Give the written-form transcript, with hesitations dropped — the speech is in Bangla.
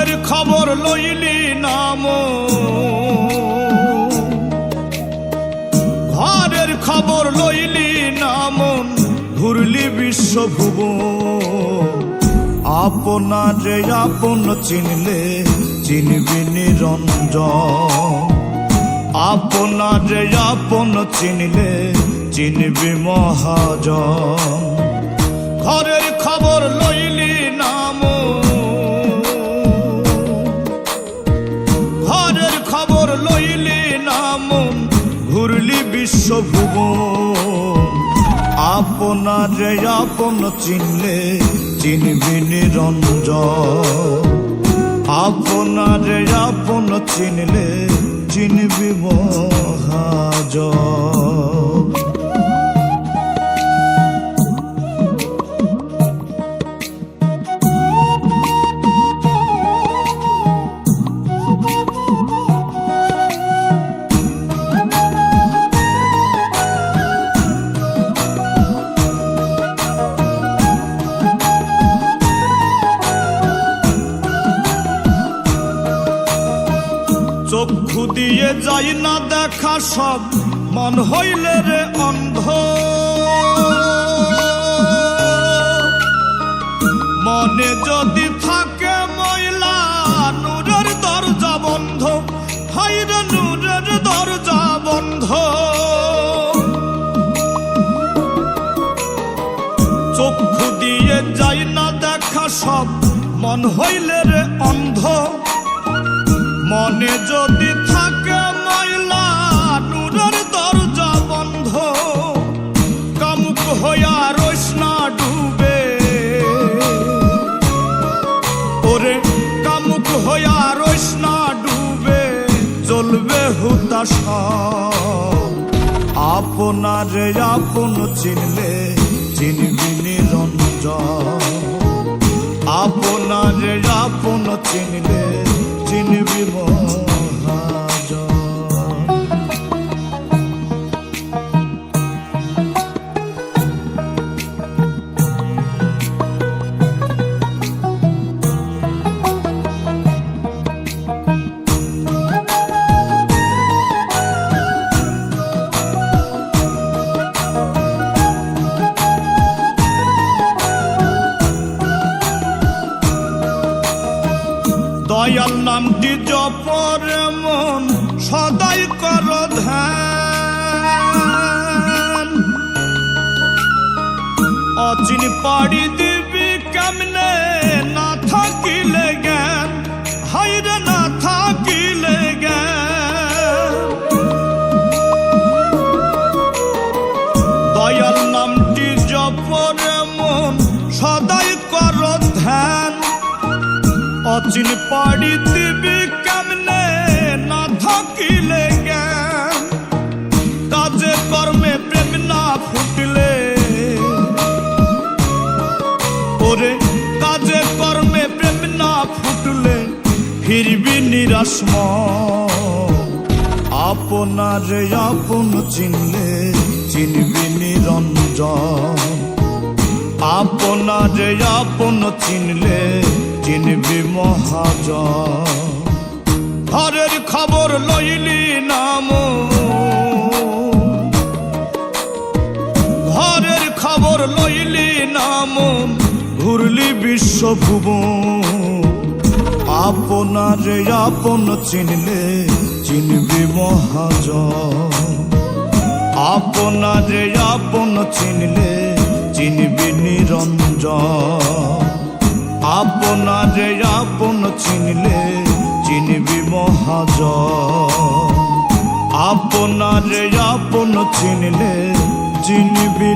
ঘরের খবর লইলি নাম, ঘরের খবর লইলি নাম, ঘুরলি বিশ্বভুবন। আপনারে আপন চিনলে চিনবি নিরঞ্জন, আপনারে আপন চিনলে চিনবি মহাজন। ঘরের খবর লইলি নাম, ঘরের খবর লইলি নাম, ঘুরলি বিশ্বভুবন। আপনারে আপন চিনলে চিনবি নিরঞ্জন, আপনারে আপন চিনলে চিনবি মহাজন। চক্ষু দিয়ে যাই না দেখা সব, মন হইলে রে অন্ধ। মনে যদি থাকে ময়লা, নূরের দরজা বন্ধ, হাইরে নূরের দরজা বন্ধ। চক্ষু দিয়ে যাই না দেখা সব, মন হইলে রে অন্ধ। মনে যদি থাকে ময়লা, নূরের দরজা বন্ধ। কামুক হইয়া রইস না ডুবে, ওরে কামুক হইয়া রইস না ডুবে, জ্বলবে হুতাশ। আপনারে আপন চিনলে চিনবি নিরঞ্জন, আপনারে আপন চিনলে চিনবি মহাজন। দয়াল নামটি জপরে মন সদাই কর ধ্যান। অচিন পাড়ি দিবি কেমনে না থাকিলে জ্ঞান, হাইরে না থাকিলে জ্ঞান। দয়াল নামটি জপরে মন সদাই কর ধ্যান। অচিন পাড়ি দিবি কেমনে না থাকিলে জ্ঞান। কাজে কর্মে প্রেম না ফুটলে, ওরে কাজে কর্মে প্রেম না ফুটলে ফিরবি নিরাশ মন। আপনারে আপন চিনলে চিনবি নিরঞ্জন, আপনারে আপন চিনলে চিনবি মহাজন। ঘরের খবর লইলি নাম, ঘরের খবর লইলি নাম, ঘুরলি বিশ্বভুবন। আপনারে আপন চিনলে চিনবি মহাজন, আপনারে আপন চিনলে চিনবি নিরঞ্জন। আপনারে আপন চিনলে চিনবি মহাজন, আপনারে আপন চিনলে চিনবি